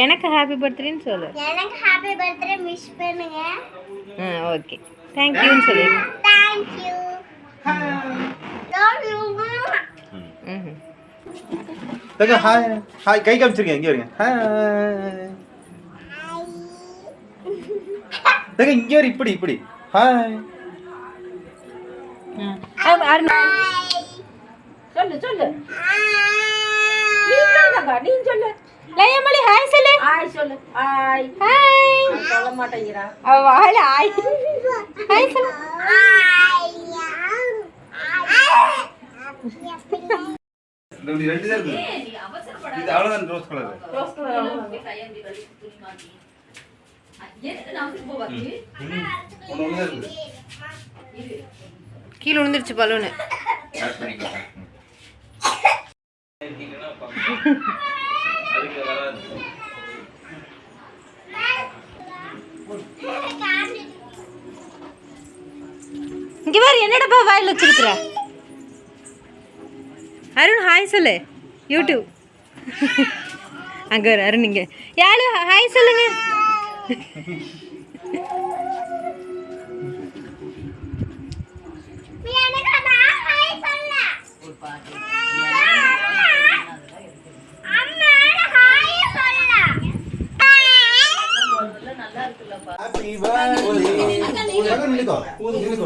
எனக்கு ஹாப்பி பர்த்டேன்னு சொல்லு. எனக்கு ஹாப்பி பர்த்டே விஷ் பண்ணுங்க. ஓகே. தேங்க் யூன்னு சொல்லு. Thank you. தங்க ஹாய் ஹாய் கை காமிச்சிருங்க இங்க வரீங்க. ஹாய். தங்க இங்க வர இப்படி இப்படி. ஹாய். சொல்லு சொல்லு. நீ சொல்லு. லயமலி ஹாய் சொல்லு. ஹாய் சொல்லு. ஹாய். ஹாய். சொல்ல மாட்டேங்கிறா. அவ வாயில ஹாய். ஹாய் சொல்லு. ரெண்டு தான் இருக்கு. இது அவ்வளவுதான் ரோஸ் கலர். ரோஸ் கலர் ஒண்ணு இருக்கு. கீழ விழுந்துருச்சு பலூன். ஆட் பண்ணிக்கோ. அதுக்கு வராது. இங்க பாரு என்னடா வாயில வச்சிருக்கற. அருண் ஹாய் சொல்லு. யூடியூப் அங்க அருண் இங்க யாரு ஹாய் சொல்லுங்க. Happy birthday. ஊதுங்க நில்லுங்க.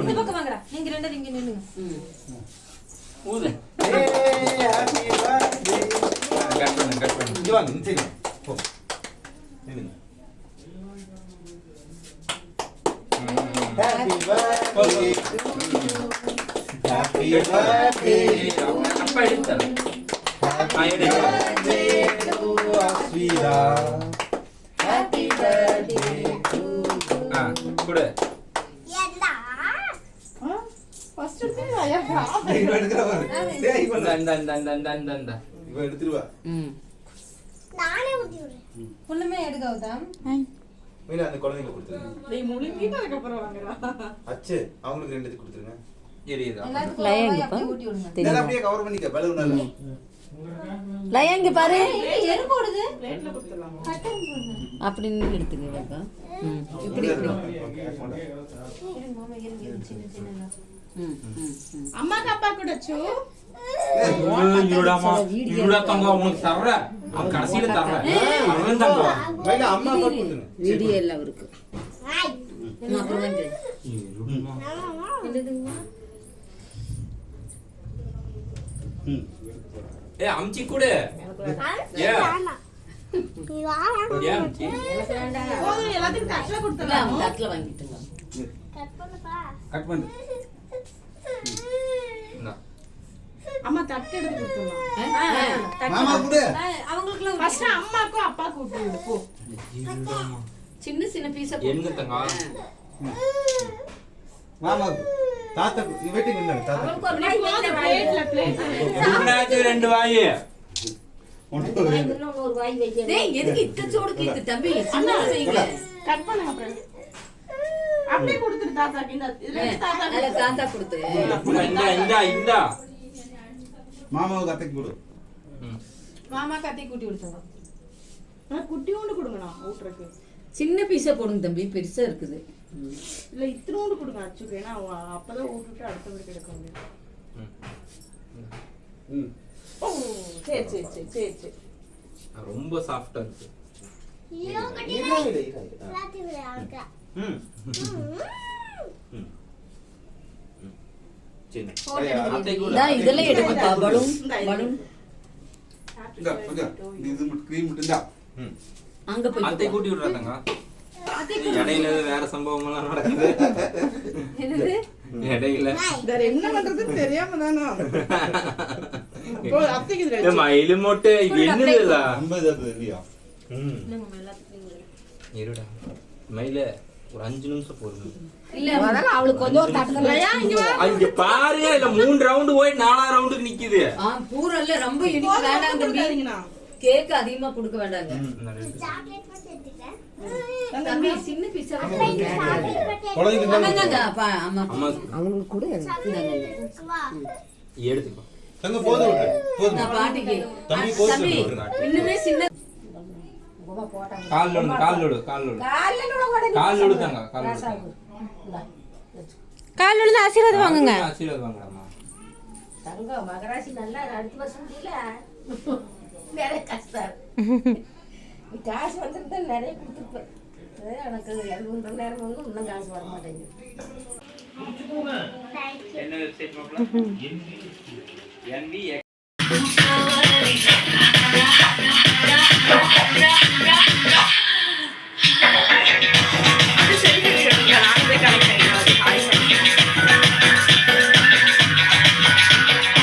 இந்த பக்கம் வாங்கடா. நீங்க ரெண்டு இங்க நில்லுங்க. ஊது. Happy birthday. கட் பண்ணு. இங்க வாங்க நில்லுங்க. போ. நில்லுங்க. Happy birthday. Happy birthday. அப்பா எடுத்து. Happy birthday to Ashwitha. Happy birthday to குடு. எல்லா ஃபர்ஸ்ட் பே ஐயா. இவ எடுத்துற பாரு. டேய் இவ இந்த இவ எடுத்துருவா. நானே ஊத்தி விடுறேன். ஃபுல்லுமே எடுக்கவுதா. மீனா அந்த குழந்தைக்கு கொடுத்துருங்க. நீ முழுங்கிட்டு அதுக்கு அப்புறம் வாங்குறா. அச்சே அவங்களுக்கு ரெண்டு கொடுத்துருங்க. எரியுதா? எல்லாத்துக்கும் ஊட்டி விடுங்க. இதெல்லாம் அப்படியே கவர் பண்ணிக்க பலூனால. லயங்க பாரு எறும்பு ஓடுது. பிளேட்ல கொடுத்துடலாம். அப்படின்னு எடுத்துக்கங்க. இப்படி இப்படி. அம்மா அப்பா கூட சு இவடா தங்க உனக்கு தர்ற அவன் கடைசியில தர்ற அவன் தங்க வைங்க அம்மா அப்பா கொடுத்துருங்க. வீடியோ எல்லாம் இருக்கு. ஹாய். அப்புறம் வந்து ஏ அம்ச்சி கூட ஏ நீ வா. ஏ அம்ச்சி போதும் எல்லாத்துக்கும் தட்டல கொடுத்துடலாம். தட்டுல வாங்கிட்டுங்க. கட் பண்ணுப்பா. கட் பண்ணு. அம்மா தட்டு எடுத்து கொடுத்துடலாம். மாமா கூட. அவங்களுக்கு ஃபர்ஸ்ட் அம்மாக்கும் அப்பாக்கும் ஊட்டி விடு போ. சின்ன சின்ன பீஸா என்ன தங்க மாமா தாத்தா இவட்டி நின்னாங்க தாத்தா. பிளேட்ல பிளேட்ல குருநாஜ் ரெண்டு வாய் ஒரு வாய் வைக்க. டேய் எதுக்கு இத்த சோடு கேக்கு தம்பி? சின்ன செய்யுங்க. கட் பண்ணுங்க அப்புறம். அப்படியே கொடுத்துரு தாத்தாக்கு. இந்த இதுல தாத்தா நல்ல தாத்தா கொடுத்து. இந்த மாமாவுக்கு அத்தைக்கு கொடு. மாமா கத்தி கூட்டி விடுங்க. குட்டியோண்டு கொடுங்கண்ணா ஊட்டுறதுக்கு. சின்ன பீஸா போடுங்க தம்பி, பெருசா இருக்குது. இல்ல இத்தினோண்டு கொடுங்க அச்சுக்கு. ஏன்னா அப்பதான் ஊட்டுட்டு அடுத்தவங்களுக்கு எடுக்க முடியும். ஓ சரி சரி சரி சரி சரி. ரொம்ப சாஃப்ட்டா இருக்கு. ஐயோ கட்டி இரு இரு இரு. ராத்தி விளையாடுங்க. சின்ன அத்தை கூட டா இதெல்லாம் எடுங்கப்பா. பலூன் பலூன் இங்க இங்க இது க்ரீம் மட்டும் தான். அங்க போய் அத்தை கூட்டி விடுறாங்க. இடையில வேற சம்பவம் எல்லாம் நடக்குது. என்னது? இடையில வேற என்ன பண்றதுன்னு தெரியாம தானா அத்தைக்கு இது மயிலு மொட்டை இது என்னதுல 50 அது இல்லையா? இருடா மயில ஒரு 5 நிமிஷம் போதும். இல்ல அதனால அவளுக்கு கொஞ்சம் தட்டலையா? இங்க பாரு இல்ல 3 ரவுண்ட் போய் 4ஆம் ரவுண்டுக்கு நிக்குது. பூரல்ல ரொம்ப இனிப்பு வேண்டாம் தம்பி. கேக் அதிகமா கொடுக்க வேண்டாங்க. சாக்லேட் மட்டும் எடுத்துக்க. தம்பி சின்ன பீஸா குழந்தைக்கு ஆமா அவங்களுக்கு கூட வா. எடுத்துக்கோ. தங்க போதும் விட்டு. போதும். பாட்டிக்கு தம்பி போதும் தம்பி விட்டுறா. இன்னுமே சின்ன கால் விடு கால் விடு கால் விடு கால் விடுதாங்க கால் விடு கால் விழுந்து ஆசீர்வாதம் வாங்குங்க. ஆசீர்வாதம் வாங்கலாமா தங்கம் மகராசி நல்லா அடுத்த வருஷம் முடியல நிறைய கஷ்டம் காசு வந்துருந்தா நிறைய கொடுத்துருப்பேன். எனக்கு 7 நேரம் வந்து இன்னும் காசு வர மாட்டேங்குது.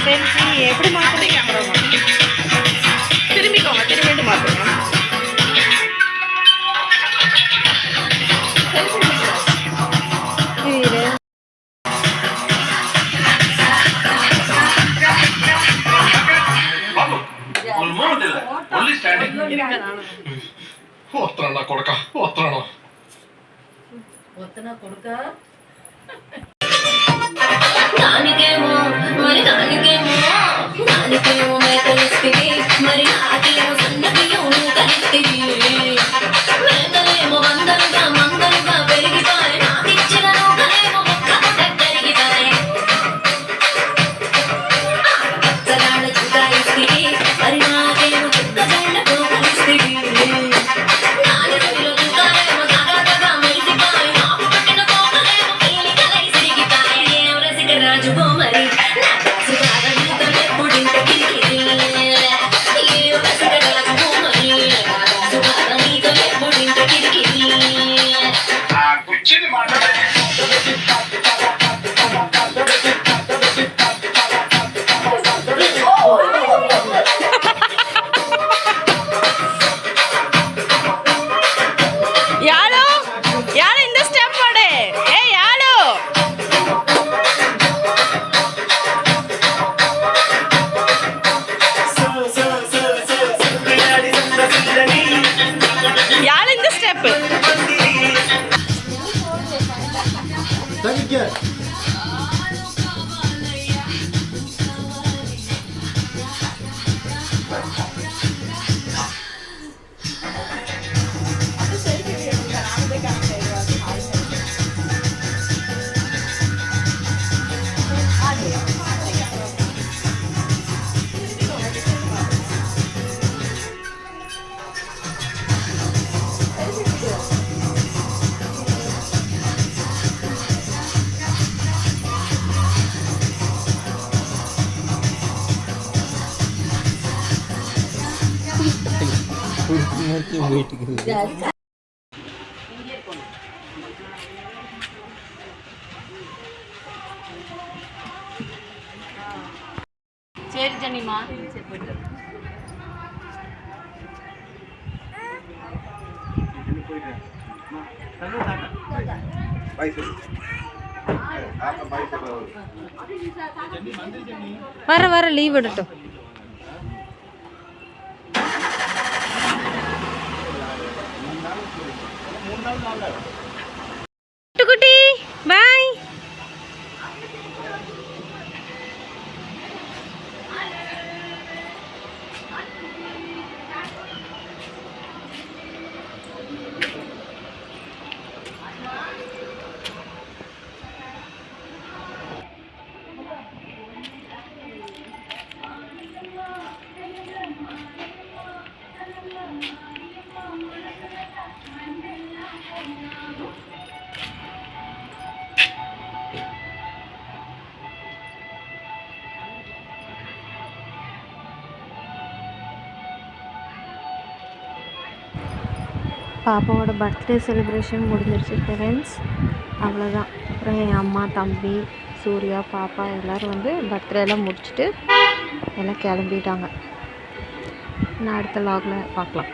செல்ஃபி எப்படி மாற்றுறது? திரும்பிக்கோங்க, திரும்பிட்டு மாற்றுங்க. இரு. ஒத்தனை கொடுக்க దానికేమో మరి దానికేమో మేకలిస్తివి మరి నాకేమో సన్నగియో కలిస్తివి మేకలేమో మందలుగా పెరిగిపాయి నాకిచ్చిన నూకలేమో ఒక్క కరిగిపాయి పచ్చగాడ చుకాయిస్తివి మరి నాకేమో చుక్కజండతో కలిస్తివి నాని చెవిలో చుకాలేమో తగ మెరిసిపాయి నాకు పట్టిన కోకలేమో పెళ్లి కలై సిరిగిపాయి రసిక రాజు బొమ్మరి నా కాసు బాగా నీతో ఎప్పుడింత కిరికిరి రసిక రాజు బొమ్మరి నా కాసు బాగా నీతో ఎప్పుడింత కిరికిరి யாழோ யாழ் இந்த ஸ்டெப் போடு. ஏய் யாழோ யாழ் இந்த ஸ்டெப். தங்கிக்க. சரி ஜனிமா, சரி போயிட்டு பாய் சொல்லு. பாய் சொல்லு. வர லீவ் விடட்டும். குட்டி பாய். பாப்பாவோட பர்த்டே செலிப்ரேஷன் முடிஞ்சிருச்சு ஃப்ரெண்ட்ஸ். அவ்வளோதான். அப்புறம் என் அம்மா, தம்பி, சூர்யா, பாப்பா எல்லோரும் வந்து பர்த்டேலாம் முடிச்சுட்டு எல்லாம் கிளம்பிட்டாங்க. நான் அடுத்த லாகில் பார்க்கலாம்.